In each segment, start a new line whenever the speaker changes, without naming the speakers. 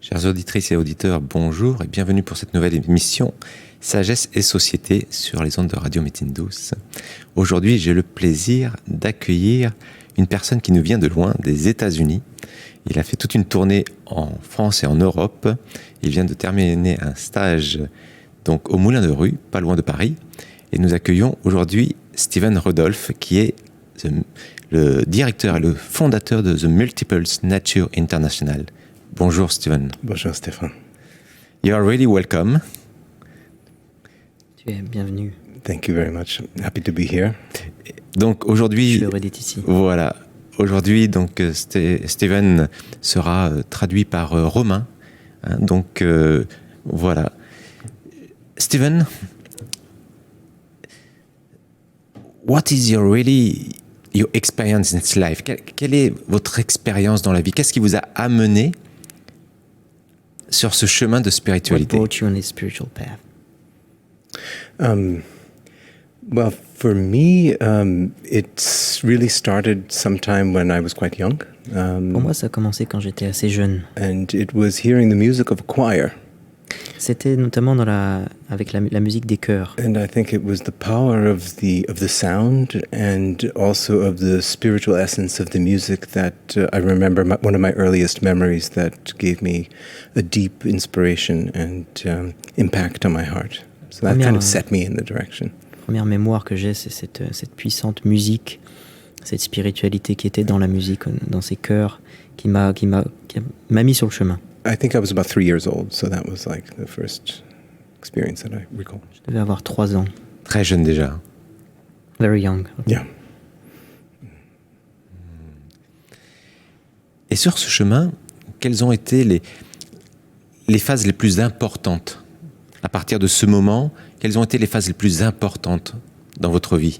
Chers auditrices et auditeurs, bonjour et bienvenue pour cette nouvelle émission Sagesse et Société sur les ondes de Radio Médecine Douce. Aujourd'hui, j'ai le plaisir d'accueillir une personne qui nous vient de loin, des États-Unis. Il a fait toute une tournée en France et en Europe. Il vient de terminer un stage donc au Moulin de Rue, pas loin de Paris. Et nous accueillons aujourd'hui Steven Rudolph, qui est le directeur et le fondateur de The Multiples Nature International. Bonjour Steven.
Bonjour Stéphane.
You are really welcome.
Tu es bienvenu.
Thank you very much. Happy to be here.
Donc aujourd'hui,
Je suis heureux d'être ici.
Voilà. Aujourd'hui, donc Steven sera traduit par Romain. Donc voilà. Steven, what is your experience in life? Quelle est votre expérience dans la vie? Qu'est-ce qui vous a amené sur ce chemin de spiritualité?
What brought you on this spiritual path?
Well, for me, it's really started sometime when I was quite young.
Pour moi, ça a commencé quand j'étais assez jeune.
And it was hearing the music of a choir.
C'était notamment avec la musique des chœurs.
And I think it was the power of the sound and also of the spiritual essence of the music that I remember one of my earliest memories that gave me a deep inspiration and impact on my heart. So that kind of set me in the direction.
La première mémoire que j'ai, c'est cette puissante musique, cette spiritualité qui était dans la musique, dans ces chœurs, qui m'a mis sur le chemin.
I think I was about 3 years old, so that was like the first experience that I recall.
Je devais avoir 3 ans.
Très jeune déjà.
Very young.
Yeah.
Et sur ce chemin, quelles ont été les phases les plus importantes? À partir de ce moment, quelles ont été les phases les plus importantes dans votre vie?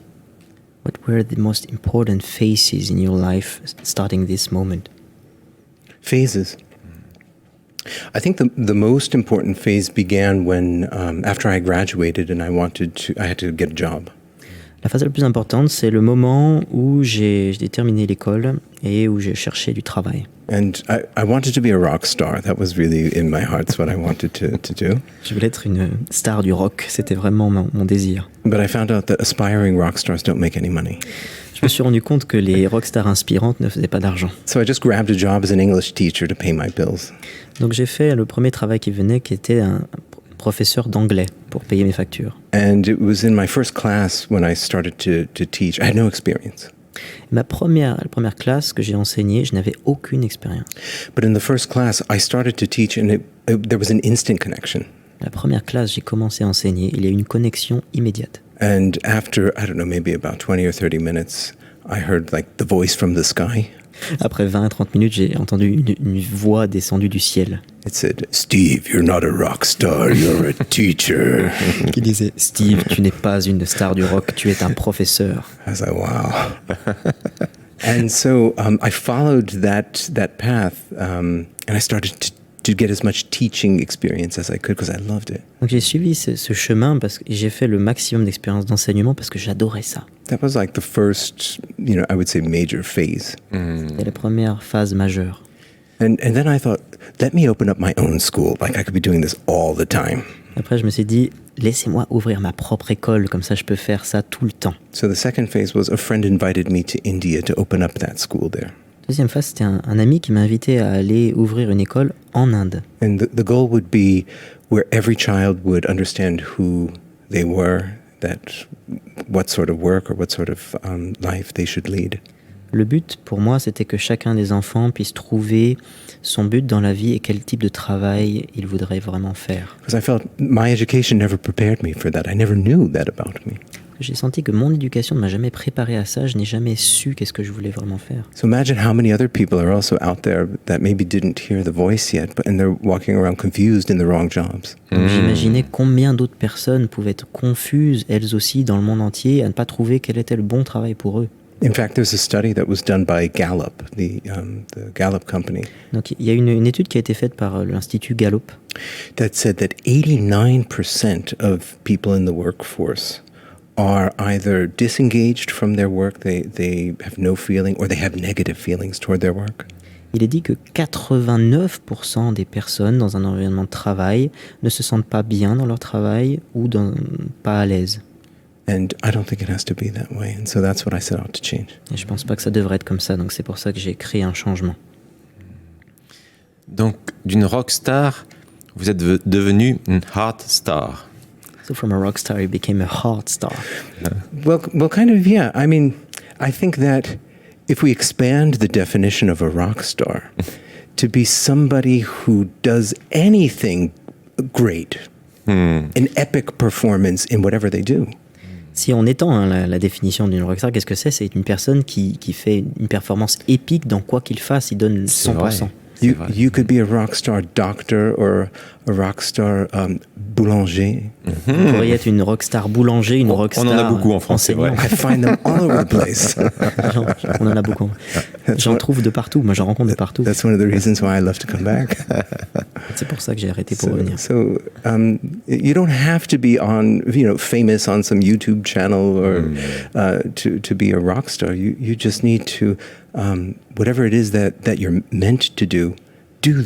What were the most important phases in your life starting this moment?
Phases. I think the most important phase began when after I graduated and I had to get a job.
La phase la plus importante, c'est le moment où j'ai terminé l'école et où j'ai cherché du travail.
And I wanted to be a rock star. That was really in my heart. That's what I wanted to do.
Je voulais être une star du rock, c'était vraiment mon désir.
But I found out that aspiring rock stars don't make any money.
Je me suis rendu compte que les rockstars inspirantes ne faisaient pas d'argent.
So I just grabbed a job as an English teacher to pay my bills.
Donc j'ai fait le premier travail qui venait, qui était un professeur d'anglais pour payer mes factures.
And it was in my first class when I started to teach. I had no experience.
La première classe que j'ai enseignée, je n'avais aucune expérience.
But in the first class, I started to teach and there was an instant connection.
La première classe, j'ai commencé à enseigner, il y a eu une connexion immédiate.
And after, I don't know, maybe about 20 or 30 minutes, I heard like the voice from the sky.
Après 20 à 30 minutes, j'ai entendu une voix descendue du ciel.
It said, "Steve, you're not a rock star, you're a teacher."
Qui disait, Steve, tu n'es pas une star du rock, tu es un professeur.
I was like, wow. And so I followed that path and I started to get as much teaching experience as I could because I loved it.
Donc j'ai suivi ce chemin parce que j'ai fait le maximum d'expérience d'enseignement parce que j'adorais ça.
That was like the first, I would say major phase.
C'était la première phase majeure.
And then I thought, let me open up my own school. Like I could be doing this all the time.
Après, je me suis dit, laissez-moi ouvrir ma propre école, comme ça je peux faire ça tout le temps.
So the second phase was a friend invited me to India to open up that school there.
Deuxième phase, c'était un ami qui m'a invité à aller ouvrir une école en Inde.
And the goal would be where every child would understand who they were, what sort of work or what sort of life they should lead.
Le but pour moi, c'était que chacun des enfants puisse trouver son but dans la vie et quel type de travail il voudrait vraiment faire.
Because I felt my education never prepared me for that. I never knew that about me.
J'ai senti que mon éducation ne m'a jamais préparé à ça, je n'ai jamais su qu'est-ce que je voulais vraiment faire.
So imagine how many other people are also out there that maybe didn't hear the voice yet, and they're walking around confused in the wrong jobs.
Donc j'imaginais combien d'autres personnes pouvaient être confuses, elles aussi, dans le monde entier, à ne pas trouver quel était le bon travail pour eux.
In fact, there's a study that was done by Gallup, the Gallup company.
Donc il y a une étude qui a été faite par l'Institut Gallup
that said that 89% of people in the workforce are either disengaged from their work, they have no feeling, or they have negative feelings toward their work.
Il est dit que 89% des personnes dans un environnement de travail ne se sentent pas bien dans leur travail ou pas à l'aise.
And I don't think it has to be that way. And so that's what I set out to change.
Et je pense pas que ça devrait être comme ça, donc c'est pour ça que j'ai créé un changement.
Donc, d'une rockstar, vous êtes devenu une heart star.
So from a rock star, you became a heart star.
Well, kind of, yeah. I mean, I think that if we expand the definition of a rock star to be somebody who does anything great, an epic performance in whatever they do.
Si on étend la définition d'une rockstar, qu'est-ce que c'est? C'est une personne qui fait une performance épique dans quoi qu'il fasse, il donne 100%.
You could be a rock star doctor or a rock star boulanger.
Vous pourriez être une rockstar boulanger, une rockstar.
On en a beaucoup en France, c'est vrai.
I find them all over the place.
On en a beaucoup. J'en trouve de partout. Moi, j'en rencontre de partout.
That's one of the reasons why I love to come back.
C'est pour ça que j'ai arrêté pour revenir.
So you don't have to be on, famous on some YouTube channel or to be a rock star. You just need to, whatever it is that you're meant to do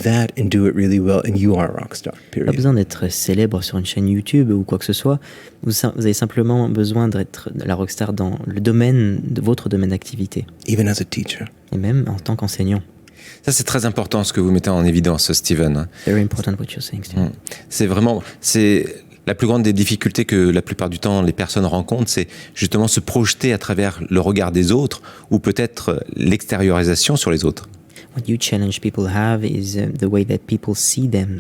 that and do it really well, and you are a rock star, period.
Pas besoin d'être célèbre sur une chaîne YouTube ou quoi que ce soit. Vous avez simplement besoin d'être la rockstar dans le domaine de votre domaine d'activité.
Even as a teacher.
Et même en tant qu'enseignant.
Ça, c'est très important ce que vous mettez en évidence, Steven.
Very important what you're saying, Steven.
C'est la plus grande des difficultés que la plupart du temps les personnes rencontrent, c'est justement se projeter à travers le regard des autres ou peut-être l'extériorisation sur les autres.
What you challenge people have is the way that people see them.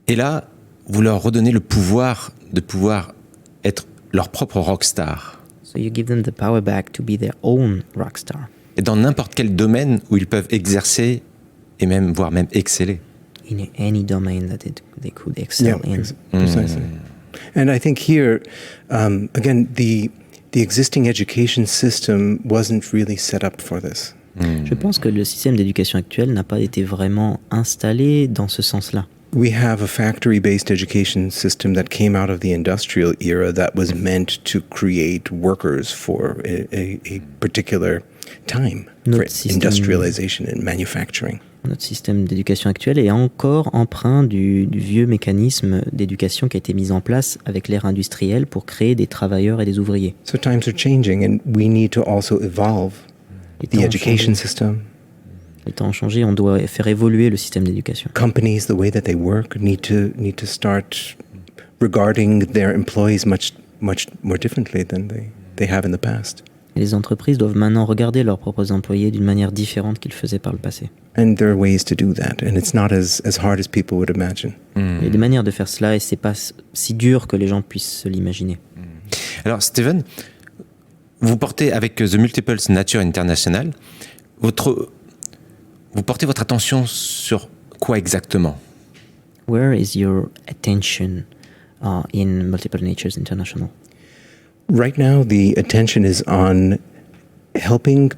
Et là, vous leur redonnez le pouvoir de pouvoir être leur propre rockstar.
So you give them the power back to be their own rockstar.
Et dans n'importe quel domaine où ils peuvent exercer et même voire même exceller.
In any domain that they could excel in.
Precisely. And I think here, again, the existing education system wasn't really set up for this.
Je pense que le système d'éducation actuel n'a pas été vraiment installé dans ce sens-là.
We have a factory-based education system that came out of the industrial era that was meant to create workers for a particular time, for industrialization and manufacturing.
Notre système d'éducation actuel est encore empreint du vieux mécanisme d'éducation qui a été mis en place avec l'ère industrielle pour créer des travailleurs et des ouvriers.
So times are changing and we need to also evolve the education system.
Les temps ont changé, on doit faire évoluer le système d'éducation.
Companies, the way that they work, need to start regarding their employees much more differently than they have in the past.
Et les entreprises doivent maintenant regarder leurs propres employés d'une manière différente qu'ils le faisaient par le passé.
And there are ways to do that, and it's not as hard as people would imagine.
Il y a des manières de faire cela et c'est pas si dur que les gens puissent se l'imaginer.
Alors, Steven, vous portez avec The Multiples Nature International, vous portez votre attention sur quoi exactement?
Where is your attention in Multiple Natures International?
Right now, the attention is on helping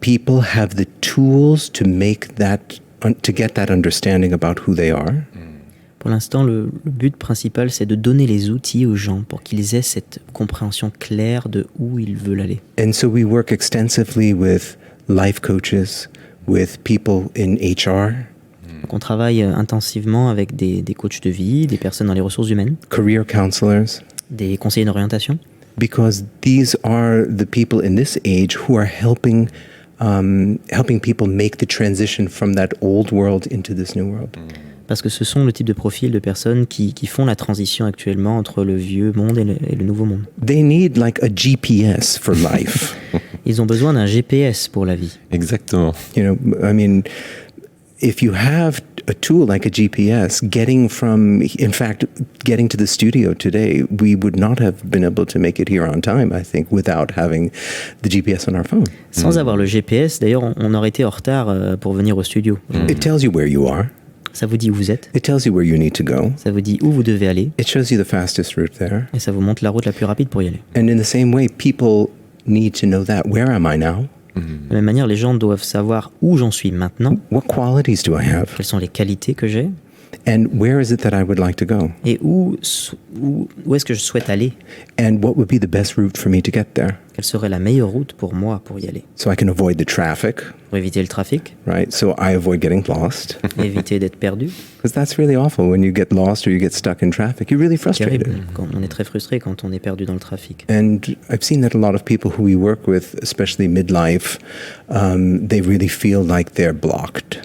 people have the tools to make that, to get that understanding about who they are.
Pour l'instant, le but principal, c'est de donner les outils aux gens pour qu'ils aient cette compréhension claire de où ils veulent aller.
And so we work extensively with life coaches, with people in HR.
Donc on travaille intensivement avec des coachs de vie, des personnes dans les ressources humaines,
career counselors,
des conseillers d'orientation.
Because these are the people in this age who are helping people make the transition from that old world into this new world.
Parce que ce sont le type de profil de personnes qui font la transition actuellement entre le vieux monde et le nouveau monde.
They need like a GPS for life.
Ils ont besoin d'un GPS pour la vie.
Exactement.
I mean, if you have a tool like a GPS, getting to the studio today, we would not have been able to make it here on time, I think, without having the GPS on our phone.
Sans avoir le GPS, d'ailleurs, on aurait été en retard pour venir au studio.
It tells you where you are.
Ça vous dit où vous êtes.
It tells you where you need to go.
Ça vous dit où vous devez aller.
It shows you the fastest route there.
Et ça vous montre la route la plus rapide pour y aller.
And in the same way, people need to know that. Where am I now?
De la même manière, les gens doivent savoir où j'en suis maintenant.
What qualities do I have?
Quelles sont les qualités que j'ai?
And where is it that I would like to go?
Et où est-ce que je souhaite aller?
And what would be the best route for me to get there?
Quelle serait la meilleure route pour moi pour y aller?
So I can avoid the traffic,
Pour éviter le trafic,
right? So I avoid getting lost.
éviter d'être perdu.
Because that's really awful when you get lost or you get stuck in traffic. You're really frustrated.
Terrible. Quand on est très frustré quand on est perdu dans le trafic.
And I've seen that a lot of people who we work with, especially midlife, they really feel like they're blocked,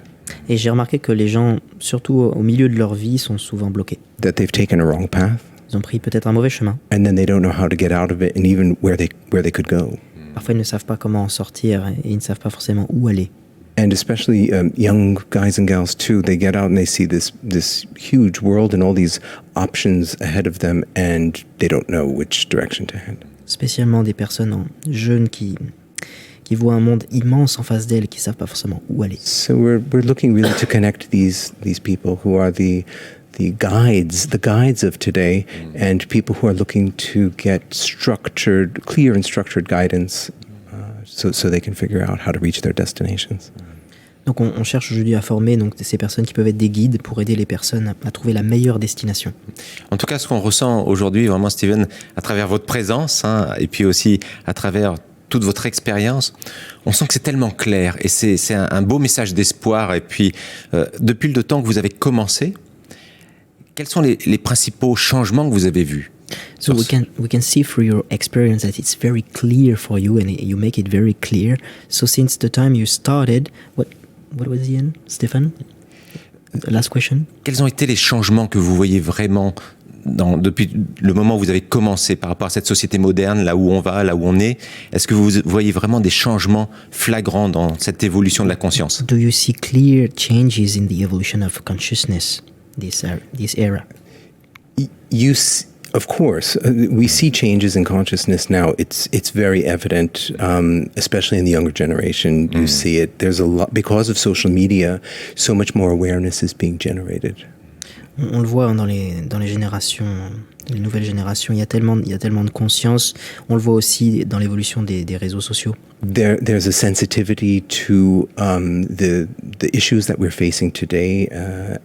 Et j'ai remarqué que les gens, surtout au milieu de leur vie, sont souvent bloqués.
that they've taken a wrong path,
Ils ont pris peut-être un mauvais chemin.
and then they don't know how to get out of it and even where they could go.
Parfois, ils ne savent pas comment en sortir et ils ne savent pas forcément où aller.
And especially young guys and gals too, they get out and they see this huge world and all these options ahead of them, and they don't know which direction to head.
Spécialement des personnes jeunes qui voient un monde immense en face d'elles, qui ne savent pas forcément où aller.
So we're looking really to connect these people who are the guides of today, and people who are looking to get clear and structured guidance, so they can figure out how to reach their destinations.
Donc on cherche aujourd'hui à former donc, ces personnes qui peuvent être des guides pour aider les personnes à trouver la meilleure destination.
En tout cas, ce qu'on ressent aujourd'hui, vraiment, Steven, à travers votre présence, et puis aussi à travers toute votre expérience, on sent que c'est tellement clair et c'est un beau message d'espoir. Et puis, depuis le temps que vous avez commencé, quels sont les principaux changements que vous avez vus?
So we can see through your experience that it's very clear for you and you make it very clear. So since the time you started, what was the end, Stefan? The last question?
Quels ont été les changements que vous voyez vraiment depuis le moment où vous avez commencé par rapport à cette société moderne, là où on va, là où on est? Est-ce que vous voyez vraiment des changements flagrants dans cette évolution de la conscience?
Do you see clear changes in the evolution of consciousness this era?
Of course, we see changes in consciousness now. It's very evident, especially in the younger generation. You see it. There's a lot, because of social media, so much more awareness is being generated.
On le voit dans les générations, les nouvelles générations, il y a tellement de conscience. On le voit aussi dans l'évolution des réseaux sociaux.
There's a sensitivity to the issues that we're facing today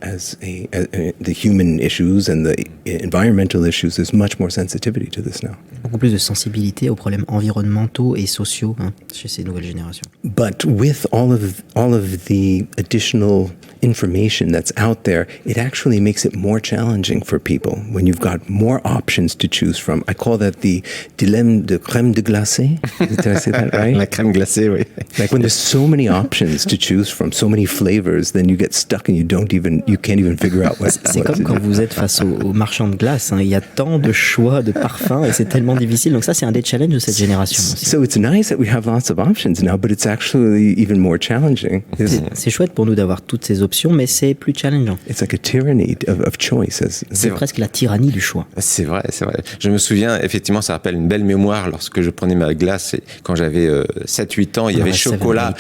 as the human issues and the environmental issues. There's much more sensitivity to this now.
Beaucoup plus de sensibilité aux problèmes environnementaux et sociaux chez ces nouvelles générations.
But with all of the additional information that's out there, it actually makes it more challenging for people when you've got more options to choose from. I call that the dilemme de crème de glacé. Did I say that right?
La crème glacée, oui.
Like when there's so many options to choose from, so many flavors, then you get stuck and you can't even figure out what.
C'est comme quand vous êtes face au marchand de glace. Il y a tant de choix de parfums et c'est tellement difficile. Donc ça, c'est un des challenges de cette génération aussi.
So it's nice that we have lots of options now, but it's actually even more challenging.
C'est chouette pour nous d'avoir toutes ces options, mais c'est plus challengeant.
It's like a tyranny of choice.
C'est presque la tyrannie du choix.
C'est vrai, c'est vrai. Je me souviens, effectivement, ça rappelle une belle mémoire lorsque je prenais ma glace quand j'avais 7-8 ans. Il y avait chocolat,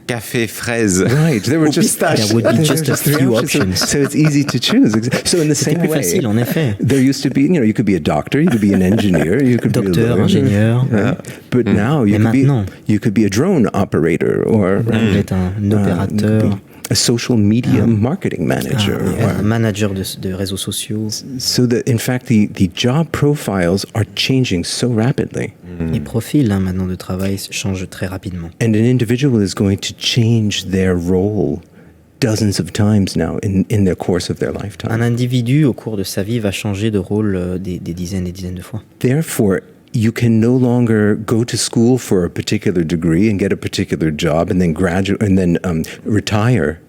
café, fraise,
right. There were just
there would be just a few options.
So it's easy to choose. So in the same
plus
way,
facile, en effet.
There used to be, you could be a doctor, you could be an engineer, you could be a
Docteur,
lawyer.
ingénieur.
But now you could be a drone operator or
Vous êtes un opérateur.
A social media marketing manager.
Un manager de réseaux sociaux.
So that in fact the job profiles are changing so rapidly.
Les profils maintenant de travail changent très rapidement.
And an individual is going to change their role dozens of times now in their course of their lifetime.
Un individu au cours de sa vie va changer de rôle des dizaines et dizaines de fois.
Therefore, you can no longer go to school for a particular degree and get a particular job and then graduate and then retire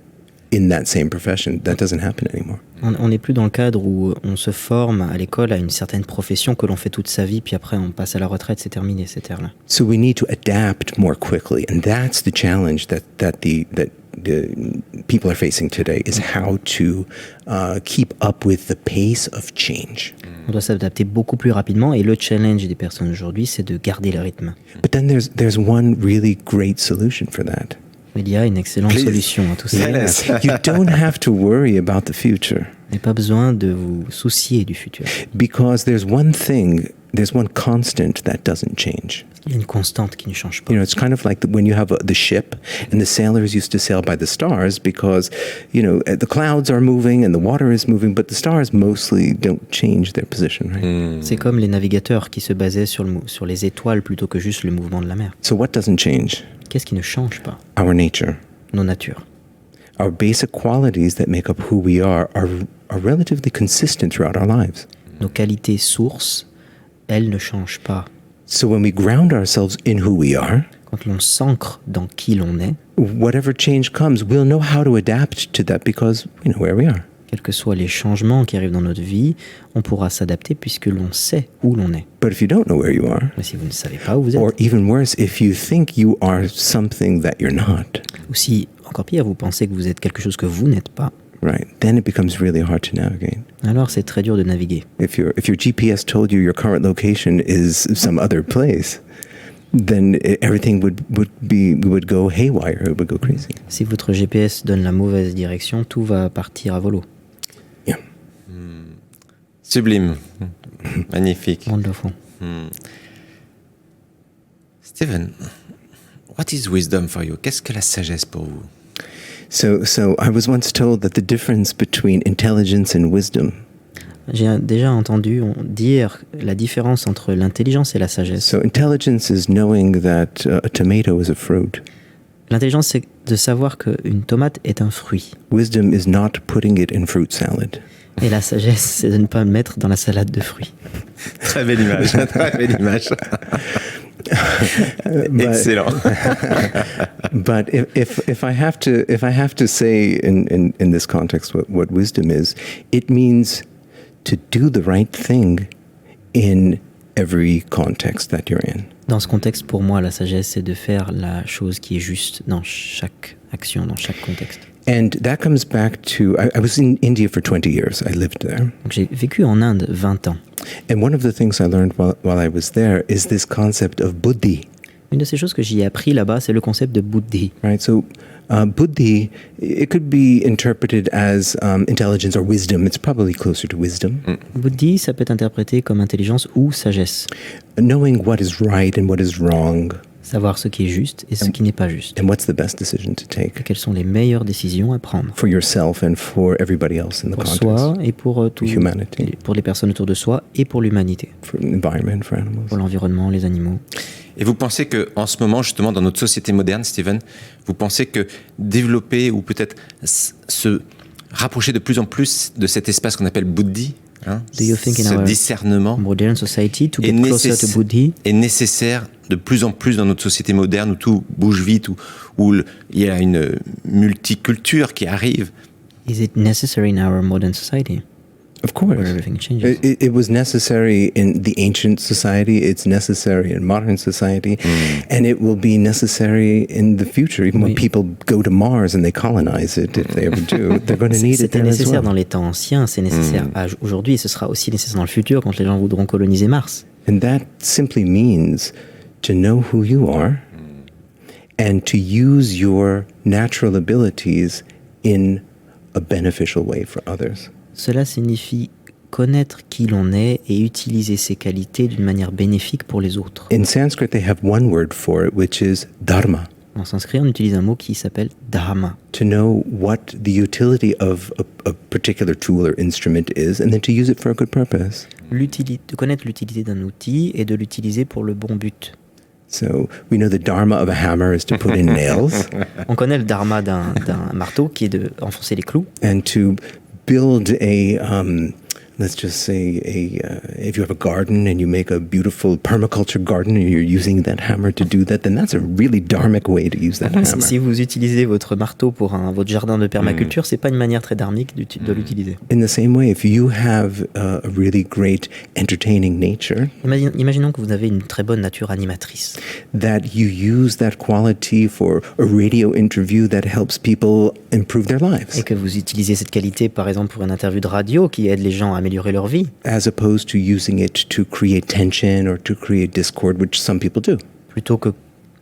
in that same profession. That doesn't happen anymore.
On n'est plus dans le cadre où on se forme à l'école à une certaine profession que l'on fait toute sa vie, puis après on passe à la retraite, c'est terminé cette ère-là.
So we need to adapt more quickly, and that's the challenge that the people are facing today, is how to keep up with the pace of change.
On doit s'adapter beaucoup plus rapidement et le challenge des personnes aujourd'hui, c'est de garder le rythme.
But then there's one really great solution for that.
Il y a une excellente solution à tout ça.
Yes.
You don't have to worry about the future.
Vous n'avez pas besoin de vous soucier du futur.
Because there's one constant that doesn't change.
Il y a une constante qui ne change pas.
You know, it's kind of like when you have the ship, and the sailors used to sail by the stars because, you know, the clouds are moving and the water is moving, but the stars mostly don't change their position, right?
C'est comme les navigateurs qui se basaient sur les étoiles plutôt que juste le mouvement de la mer.
So what doesn't change?
Qu'est-ce qui ne change pas?
Our nature.
Nos natures.
Our basic qualities that make up who we are relatively consistent throughout our lives.
Nos qualités sources, elles ne changent pas.
So when we ground ourselves in who we are,
Quand l'on s'ancre dans qui l'on est,
whatever change comes, we'll know how to adapt to that because we know where we are.
quels que soient les changements qui arrivent dans notre vie, on pourra s'adapter puisque l'on sait où l'on est.
But if you don't know where you are,
Mais si vous ne savez pas où vous êtes,
or even worse, if you think you are something that you're not,
ou si, encore pire, vous pensez que vous êtes quelque chose que vous n'êtes pas,
right, then it becomes really hard to navigate.
alors c'est très dur de naviguer.
If your GPS told you your current location is some other place, then everything would go haywire. It would go crazy.
Si votre GPS donne la mauvaise direction, tout va partir à volo.
Yeah.
Sublime. Magnifique.
Wonderful.
Stephen, what is wisdom for you? Qu'est-ce que la sagesse pour vous?
So I was once told that the difference between intelligence and wisdom.
J'ai déjà entendu dire la différence entre l'intelligence et la sagesse.
So intelligence is knowing that a tomato is a fruit.
L'intelligence, c'est de savoir qu'une tomate est un fruit.
Wisdom is not putting it in fruit salad.
Et la sagesse, c'est de ne pas le mettre dans la salade de fruits.
Très belle image. Très belle image. Excellent.
But if I have to say in this context what wisdom is, it means to do the right thing in every context that you're in.
Dans ce contexte, pour moi, la sagesse, c'est de faire la chose qui est juste dans chaque action, dans chaque contexte.
And that comes back to, I was in India for 20 years. I lived there.
Donc, j'ai vécu en Inde 20 ans.
And one of the things I learned while I was there is this concept of buddhi.
Une de ces choses que j'y ai appris là-bas, c'est le concept de buddhi.
Right, so buddhi, it could be interpreted as intelligence or wisdom. It's probably closer to wisdom.
Buddhi, ça peut être interprété comme intelligence ou sagesse.
Knowing what is right and what is wrong,
Savoir ce qui est juste et ce qui n'est pas juste.
and what's the best decision to take
Quelles sont les meilleures décisions à prendre
for yourself and for everybody else in the
pour
context,
soi et pour
humanity,
pour les personnes autour de soi et pour l'humanité,
for the environment, for animals.
pour l'environnement, les animaux.
Et vous pensez que, en ce moment, justement, dans notre société moderne, Stephen, vous pensez que développer ou peut-être se rapprocher de plus en plus de cet espace qu'on appelle buddhi, hein,
Do you think in
ce
our
discernement
modern society to
est,
get closer to Buddhi
est nécessaire de plus en plus dans notre société moderne où tout bouge vite, où il y a une multiculture qui arrive?
is it necessary in our modern society
Of course.
where everything changes?
It was necessary in the ancient society, it's necessary in modern society, and it will be necessary in the future. Even when
Oui.
people go to Mars and they colonize it, if they ever do, they're going to need it
C'était
there as
nécessaire dans
well.
les temps anciens, c'est nécessaire aujourd'hui et ce sera aussi nécessaire dans le futur quand les gens voudront coloniser Mars.
And that simply means to know who you are and to use your natural abilities in a beneficial way for others.
Cela signifie connaître qui l'on est et utiliser ses qualités d'une manière bénéfique pour les autres.
In Sanskrit, they have one word for it, which is dharma.
En sanskrit, on utilise un mot qui s'appelle dharma.
To know what the utility of a particular tool or instrument is, and then to use it for a good purpose.
De connaître l'utilité d'un outil et de l'utiliser pour le bon but.
So we know the dharma of a hammer is to put in nails,
On connaît le dharma d'un marteau qui est de enfoncer les clous.
and to build a let's just say if you have a garden and you make a beautiful permaculture garden and you're using that hammer to do that, then that's a really dharmic way to use that hammer.
Si vous utilisez votre marteau pour votre jardin de permaculture, c'est pas une manière très dharmique de l'utiliser.
In the same way, if you have a really great entertaining nature,
Imaginons que vous avez une très bonne nature animatrice.
that you use that quality for a radio interview that helps people improve their lives,
Et que vous utilisez cette qualité, par exemple, pour une interview de radio qui aide les gens à améliorer leur vie,
as opposed to using it to create tension or to create discord, which some people do.
plutôt que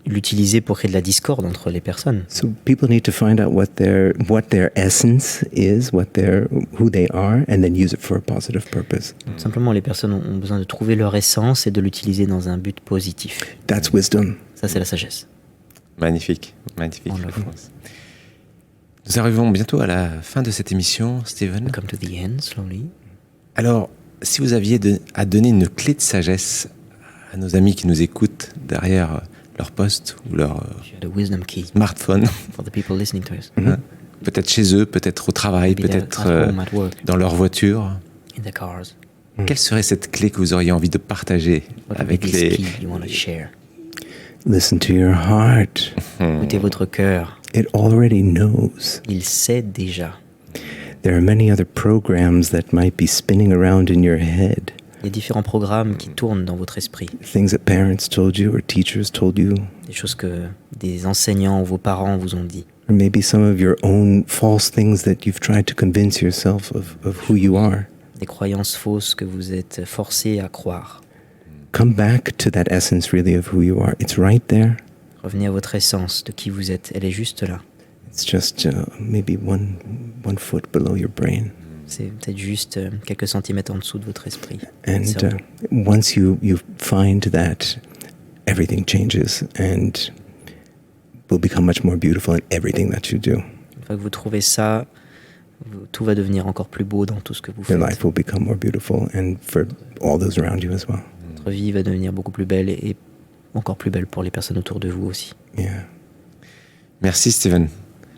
l'utiliser pour créer de la discorde entre les personnes.
So people need to find out what their essence is, who they are, and then use it for a positive purpose.
Simplement, les personnes ont besoin de trouver leur essence et de l'utiliser dans un but positif.
That's wisdom.
Ça, c'est la sagesse.
Magnifique, magnifique.
Wonderful.
Nous arrivons bientôt à la fin de cette émission, Steven.
Come to the end, slowly.
Alors, si vous aviez à donner une clé de sagesse à nos amis qui nous écoutent derrière leur poste ou leur
You had a wisdom key
smartphone,
for the people listening to us.
hein, peut-être chez eux, peut-être au travail,
Maybe they're
peut-être
at home, at work,
dans leur voiture,
in their cars.
quelle serait cette clé que vous auriez envie de partager
What would be
avec
this
les...
key you want to share?
Listen to your heart.
Écoutez votre cœur.
It already knows.
Il sait déjà.
There are many other programs that might be spinning around in your head.
Il y a différents programmes qui tournent dans votre esprit.
Things that parents told you or teachers told you.
Des choses que des enseignants ou vos parents vous ont dit.
Or maybe some of your own false things that you've tried to convince yourself of who you are.
Des croyances fausses que vous êtes forcés à croire.
Come back to that essence really of who you are. It's right there.
Revenez à votre essence de qui vous êtes. Elle est juste là.
It's just maybe one foot below your brain.
C'est peut-être juste quelques centimètres en dessous de votre esprit.
And
cerveau.
once you find that, everything changes and will become much more beautiful in everything that you do.
Une fois que vous trouvez ça, tout va devenir encore plus beau dans tout ce que vous
Your
faites.
life will become more beautiful and for all those around you as well.
Votre vie va devenir beaucoup plus belle et encore plus belle pour les personnes autour de vous aussi.
Yeah.
Merci Steven.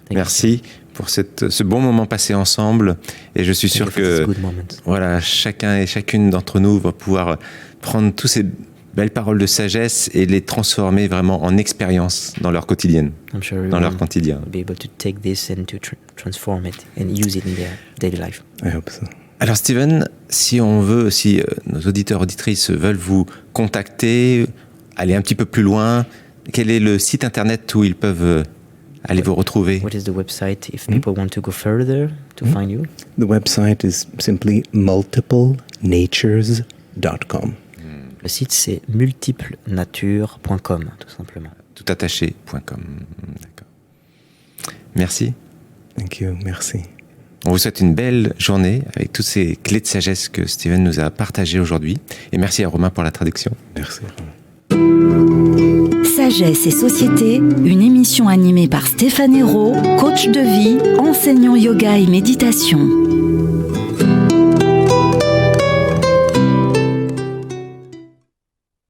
Thank
Merci pour ce bon moment passé ensemble. Et je suis
you.
sûr
Thank you for this
que
good moment.
voilà, chacun et chacune d'entre nous va pouvoir prendre toutes ces belles paroles de sagesse et les transformer vraiment en expérience dans leur quotidienne,
I'm sure
dans leur
everyone
quotidien.
will be able to take this and to transform it and use it in their daily life.
I hope so.
Alors Steven, si nos auditeurs auditrices veulent vous contacter, aller un petit peu plus loin, quel est le site internet où ils peuvent aller vous retrouver?
What is the website if people want to go further to find you?
The website is simply multiplenatures.com.
Le site c'est multiplenature.com tout simplement.
Toutattaché.com. D'accord. Merci.
Thank you. Merci.
On vous souhaite une belle journée avec toutes ces clés de sagesse que Steven nous a partagées aujourd'hui. Et merci à Romain pour la traduction.
Merci.
Sagesse et Société, une émission animée par Stéphane Hérault, coach de vie, enseignant yoga et méditation.